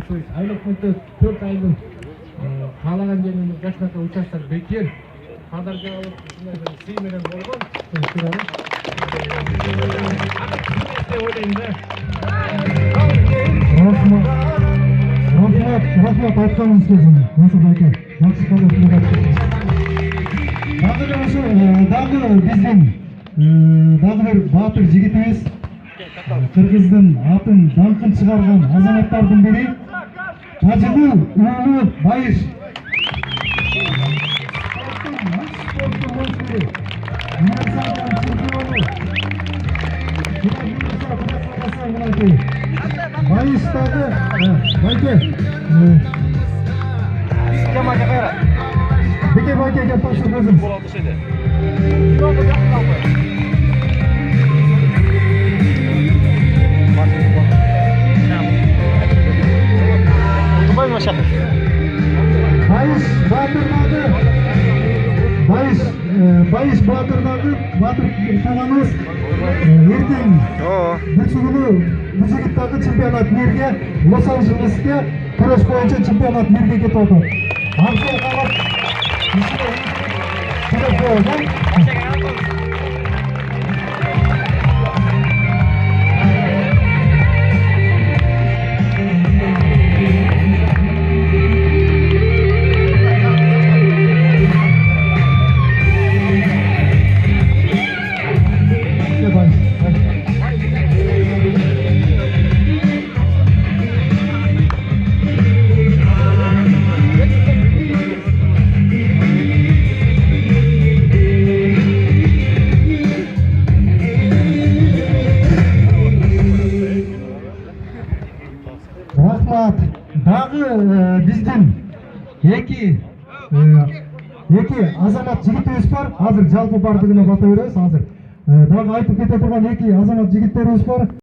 то есть айлық мыйты 4 айдын қалаған жерінен жашната участок бекер қадарга алып сый менен болгон. Рахмат айтқаныңыз келсін. Насыр байке. Жақсы қалып дағы біздің дағы бір батыр жігітіміз Қырғыздың атын даңқын шығарған азаматтардың бірі Тажыгул Уулу Байыш. Байыштағы байке Беке байке кеп ташып өзім. Байыш батырдағы батыр қаламыз ертең бұл жігіттағы чемпионат мерге Лос-Анджелеске күрес бойынша чемпионат мерге кетіп отыр. Арқылы қалап дағы біздің екі азамат жігіттеріміз бар. Азыр жалпы бардығына бата береміз. Азыр дағы айтып кете тұрған екі азамат жігіттеріміз бар.